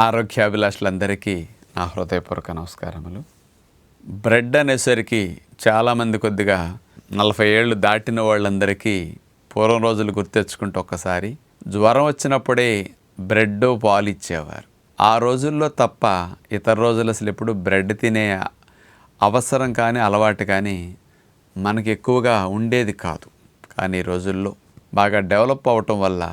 ఆరోగ్యాభిలాషులందరికీ నా హృదయపూర్వక నమస్కారములు. బ్రెడ్ అనేసరికి చాలామంది కొద్దిగా 40 ఏళ్ళు దాటిన వాళ్ళందరికీ పూర్వం రోజులు గుర్తెచ్చుకుంటూ ఒక్కసారి జ్వరం వచ్చినప్పుడే బ్రెడ్ పాలు ఇచ్చేవారు. ఆ రోజుల్లో తప్ప ఇతర రోజులు అసలు ఎప్పుడు బ్రెడ్ తినే అవసరం కానీ అలవాటు కానీ మనకి ఎక్కువగా ఉండేది కాదు. కానీ ఈ రోజుల్లో బాగా డెవలప్ అవటం వల్ల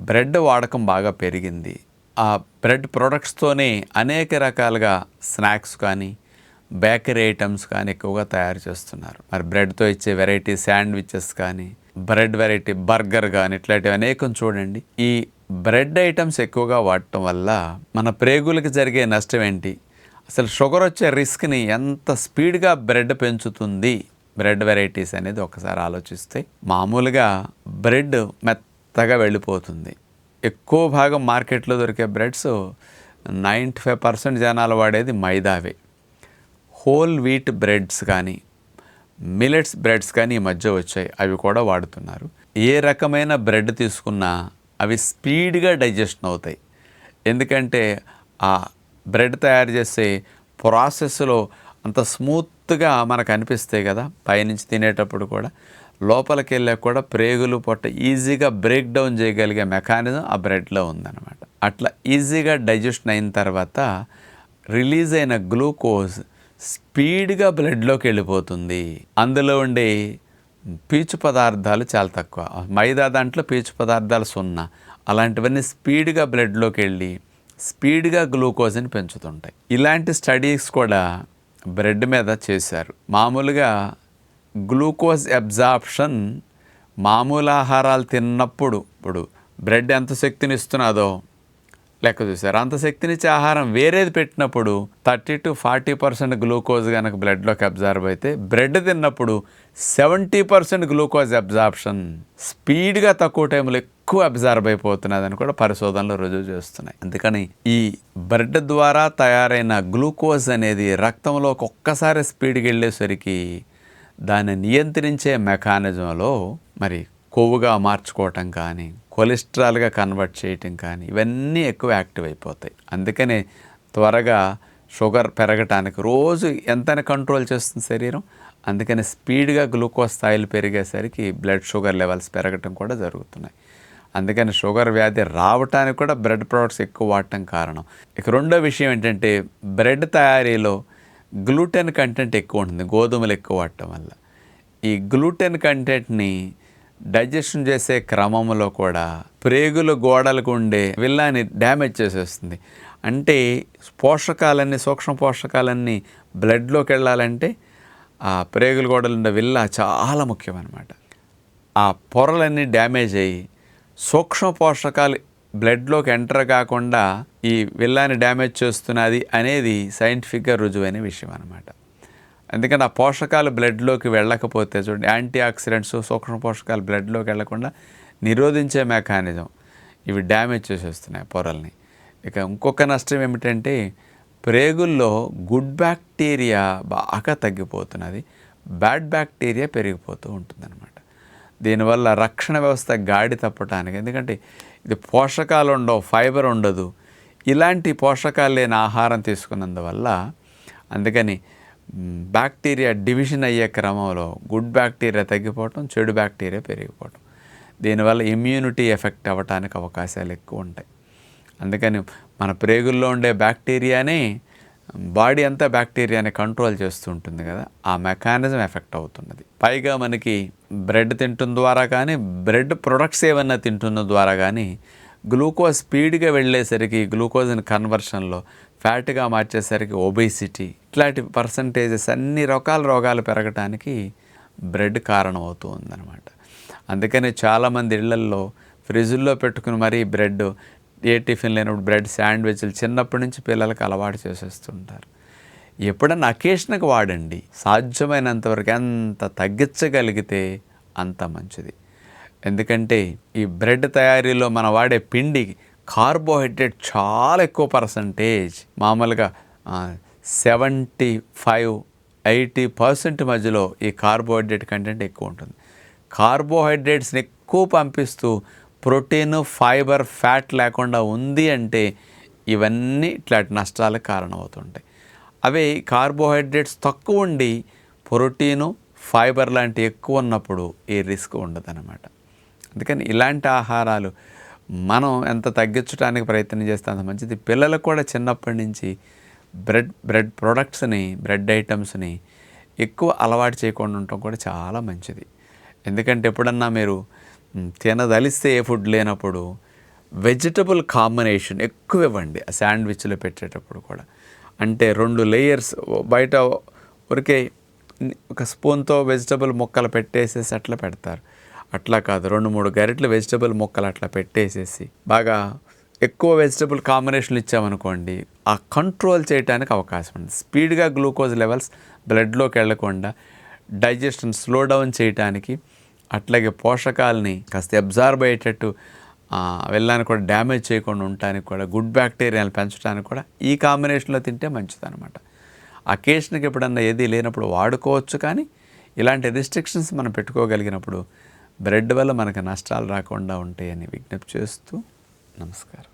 బ్రెడ్ వాడకం బాగా పెరిగింది. ఆ బ్రెడ్ ప్రొడక్ట్స్తోనే అనేక రకాలుగా స్నాక్స్ కానీ బేకరీ ఐటమ్స్ కానీ ఎక్కువగా తయారు చేస్తున్నారు. మరి బ్రెడ్తో ఇచ్చే వెరైటీ శాండ్విచెస్ కానీ బ్రెడ్ వెరైటీ బర్గర్ కానీ ఇట్లాంటివి అనేకం చూడండి. ఈ బ్రెడ్ ఐటమ్స్ ఎక్కువగా వాడటం వల్ల మన ప్రేగులకి జరిగే నష్టం ఏంటి, అసలు షుగర్ వచ్చే రిస్క్ని ఎంత స్పీడ్గా బ్రెడ్ పెంచుతుంది బ్రెడ్ వెరైటీస్ అనేది ఒకసారి ఆలోచిస్తే, మామూలుగా బ్రెడ్ మెత్తగా వెళ్ళిపోతుంది. ఎక్కువ భాగం మార్కెట్లో దొరికే బ్రెడ్స్ 95% జనాలు వాడేది మైదావే. హోల్ వీట్ బ్రెడ్స్ కానీ మిల్లెట్స్ బ్రెడ్స్ కానీ ఈ మధ్య వచ్చాయి, అవి కూడా వాడుతున్నారు. ఏ రకమైన బ్రెడ్ తీసుకున్నా అవి స్పీడ్గా డైజెషన్ అవుతాయి. ఎందుకంటే ఆ బ్రెడ్ తయారు చేసే ప్రాసెస్లో అంత స్మూత్గా మనకు అనిపిస్తాయి కదా, పైనుంచి తినేటప్పుడు కూడా లోపలికి వెళ్ళాక కూడా ప్రేగులు పొట్ట ఈజీగా బ్రేక్ డౌన్ చేయగలిగే మెకానిజం ఆ బ్రెడ్లో ఉందన్నమాట. అట్లా ఈజీగా డైజెషన్ అయిన తర్వాత రిలీజ్ అయిన గ్లూకోజ్ స్పీడ్గా బ్లడ్లోకి వెళ్ళిపోతుంది. అందులో ఉండే పీచు పదార్థాలు చాలా తక్కువ. మైదా దాంట్లో పీచు పదార్థాలు 0. అలాంటివన్నీ స్పీడ్గా బ్లడ్లోకి వెళ్ళి స్పీడ్గా గ్లూకోజ్ని పెంచుతుంటాయి. ఇలాంటి స్టడీస్ కూడా బ్రెడ్ మీద చేశారు. మామూలుగా గ్లూకోజ్ అబ్జార్ప్షన్ మామూలు ఆహారాలు తిన్నప్పుడు, ఇప్పుడు బ్రెడ్ ఎంత శక్తిని ఇస్తున్నదో లెక్క చూసారు, అంత శక్తినిచ్చే ఆహారం వేరేది పెట్టినప్పుడు 30 to 40% గ్లూకోజ్ కనుక బ్లడ్లోకి అబ్జార్బ్ అయితే, బ్రెడ్ తిన్నప్పుడు 70% గ్లూకోజ్ అబ్జార్ప్షన్ స్పీడ్గా తక్కువ టైంలో ఎక్కువ అబ్జార్బ్ అయిపోతున్నదని కూడా పరిశోధనలు రుజువు చేస్తున్నాయి. అందుకని ఈ బ్రెడ్ ద్వారా తయారైన గ్లూకోజ్ అనేది రక్తంలోకి ఒక్కసారి స్పీడ్గా వెళ్ళేసరికి దాన్ని నియంత్రించే మెకానిజంలో మరి కొవ్వుగా మార్చుకోవటం కానీ కొలెస్ట్రాల్గా కన్వర్ట్ చేయటం కానీ ఇవన్నీ ఎక్కువ యాక్టివ్ అయిపోతాయి. అందుకనే త్వరగా షుగర్ పెరగటానికి రోజు ఎంతని కంట్రోల్ చేస్తుంది శరీరం. అందుకని స్పీడ్గా గ్లూకోజ్ స్థాయిలు పెరిగేసరికి బ్లడ్ షుగర్ లెవెల్స్ పెరగటం కూడా జరుగుతున్నాయి. అందుకని షుగర్ వ్యాధి రావటానికి కూడా బ్రెడ్ ప్రొడక్ట్స్ ఎక్కువ వాడటం కారణం. ఇక రెండో విషయం ఏంటంటే, బ్రెడ్ తయారీలో గ్లూటెన్ కంటెంట్ ఎక్కువ ఉంటుంది గోధుమలు ఎక్కువ వాడటం వల్ల. ఈ గ్లూటెన్ కంటెంట్ని డైజెషన్ చేసే క్రమంలో కూడా ప్రేగుల గోడలకు ఉండే విల్లాన్ని డ్యామేజ్ చేసేస్తుంది. అంటే పోషకాలన్నీ, సూక్ష్మ పోషకాలన్నీ బ్లడ్లోకి వెళ్ళాలంటే ఆ ప్రేగుల గోడలు ఉండే విల్లా చాలా ముఖ్యం అన్నమాట. ఆ పొరలన్నీ డ్యామేజ్ అయ్యి సూక్ష్మ పోషకాలు బ్లడ్లోకి ఎంటర్ కాకుండా ఈ విల్లాన్ని డ్యామేజ్ చేస్తున్నది అనేది సైంటిఫిక్గా రుజువైన విషయం అన్నమాట. ఎందుకంటే ఆ పోషకాలు బ్లడ్లోకి వెళ్ళకపోతే చూడండి, యాంటీ ఆక్సిడెంట్స్ సూక్ష్మ పోషకాలు బ్లడ్లోకి వెళ్లకుండా నిరోధించే మెకానిజం ఇవి డ్యామేజ్ చేసేస్తున్నాయి పొరల్ని. ఇక ఇంకొక నష్టం ఏమిటంటే, ప్రేగుల్లో గుడ్ బ్యాక్టీరియా బాగా తగ్గిపోతున్నది, బ్యాడ్ బ్యాక్టీరియా పెరిగిపోతూ ఉంటుందన్నమాట. దీనివల్ల రక్షణ వ్యవస్థ గాడి తప్పటానికి, ఎందుకంటే ఇది పోషకాలు ఉండవు, ఫైబర్ ఉండదు, ఇలాంటి పోషకాలు లేని ఆహారం తీసుకున్నందువల్ల అందుకని బ్యాక్టీరియా డివిజన్ అయ్యే క్రమంలో గుడ్ బ్యాక్టీరియా తగ్గిపోవటం, చెడు బ్యాక్టీరియా పెరిగిపోవటం, దీనివల్ల ఇమ్యూనిటీ ఎఫెక్ట్ అవ్వటానికి అవకాశాలు ఎక్కువ ఉంటాయి. అందుకని మన ప్రేగుల్లో ఉండే బ్యాక్టీరియానే బాడీ అంతా బ్యాక్టీరియాని కంట్రోల్ చేస్తూ ఉంటుంది కదా, ఆ మెకానిజం ఎఫెక్ట్ అవుతున్నది. పైగా మనకి బ్రెడ్ తింటున్న ద్వారా కానీ బ్రెడ్ ప్రొడక్ట్స్ ఏమన్నా తింటున్న ద్వారా కానీ గ్లూకోజ్ స్పీడ్గా వెళ్ళేసరికి గ్లూకోజ్ని కన్వర్షన్లో ఫ్యాట్గా మార్చేసరికి ఒబేసిటీ ఇట్లాంటి పర్సంటేజెస్ అన్ని రకాల రోగాలు పెరగటానికి బ్రెడ్ కారణం అవుతూ ఉందన్నమాట. అందుకని చాలామంది ఇళ్లల్లో ఫ్రిడ్జ్లో పెట్టుకుని మరీ బ్రెడ్, ఏ టిఫిన్ లేనప్పుడు బ్రెడ్ శాండ్విచ్లు చిన్నప్పటి నుంచి పిల్లలకు అలవాటు చేసేస్తుంటారు. ఎప్పుడన్నా అకేషన్కి వాడండి, సాధ్యమైనంతవరకు ఎంత తగ్గించగలిగితే అంత మంచిది. ఎందుకంటే ఈ బ్రెడ్ తయారీలో మనం వాడే పిండి కార్బోహైడ్రేట్ చాలా ఎక్కువ పర్సంటేజ్, మామూలుగా 75-80% మధ్యలో ఈ కార్బోహైడ్రేట్ కంటెంట్ ఎక్కువ ఉంటుంది. కార్బోహైడ్రేట్స్ని ఎక్కువ పంపిస్తూ ప్రోటీన్, ఫైబర్, ఫ్యాట్ లేకుండా ఉంది అంటే ఇవన్నీ ఇట్లాంటి నష్టాలకు కారణమవుతుంటాయి. అవే కార్బోహైడ్రేట్స్ తక్కువ ఉండి ప్రోటీను, ఫైబర్ లాంటి ఎక్కువ ఉన్నప్పుడు ఈ రిస్క్ ఉండదన్నమాట. అందుకని ఇలాంటి ఆహారాలు మనం ఎంత తగ్గించడానికి ప్రయత్నం చేస్తే అంత మంచిది. పిల్లలకు కూడా చిన్నప్పటి నుంచి బ్రెడ్ ప్రొడక్ట్స్ని, బ్రెడ్ ఐటమ్స్ని ఎక్కువ అలవాటు చేయకుండా ఉండటం కూడా చాలా మంచిది. ఎందుకంటే ఎప్పుడన్నా మీరు తినదలిస్తే ఏ ఫుడ్ లేనప్పుడు వెజిటబుల్ కాంబినేషన్ ఎక్కువ ఇవ్వండి ఆ శాండ్విచ్లో పెట్టేటప్పుడు కూడా. అంటే 2 లేయర్స్ బయట ఊరికే ఒక స్పూన్తో వెజిటబుల్ ముక్కలు పెట్టేసేసి అట్లా పెడతారు. అట్లా కాదు, 2-3 గరిటెలు వెజిటబుల్ ముక్కలు అట్లా పెట్టేసేసి బాగా ఎక్కువ వెజిటబుల్ కాంబినేషన్లు ఇచ్చామనుకోండి, ఆ కంట్రోల్ చేయడానికి అవకాశం ఉంది. స్పీడ్గా గ్లూకోజ్ లెవెల్స్ బ్లడ్లోకి వెళ్లకుండా డైజెషన్ స్లో డౌన్ చేయడానికి, అట్లాగే పోషకాలని కాస్త అబ్జార్బ్ అయ్యేటట్టు వెళ్ళడానికి కూడా డ్యామేజ్ చేయకుండా ఉండటానికి కూడా, గుడ్ బ్యాక్టీరియాలు పెంచడానికి కూడా ఈ కాంబినేషన్లో తింటే మంచిదన్నమాట. అకేషన్కి ఎప్పుడన్నా ఏది లేనప్పుడు వాడుకోవచ్చు, కానీ ఇలాంటి రిస్ట్రిక్షన్స్ మనం పెట్టుకోగలిగినప్పుడు బ్రెడ్ వల్ల మనకు నష్టాలు రాకుండా ఉంటాయని విజ్ఞప్తి చేస్తూ నమస్కారం.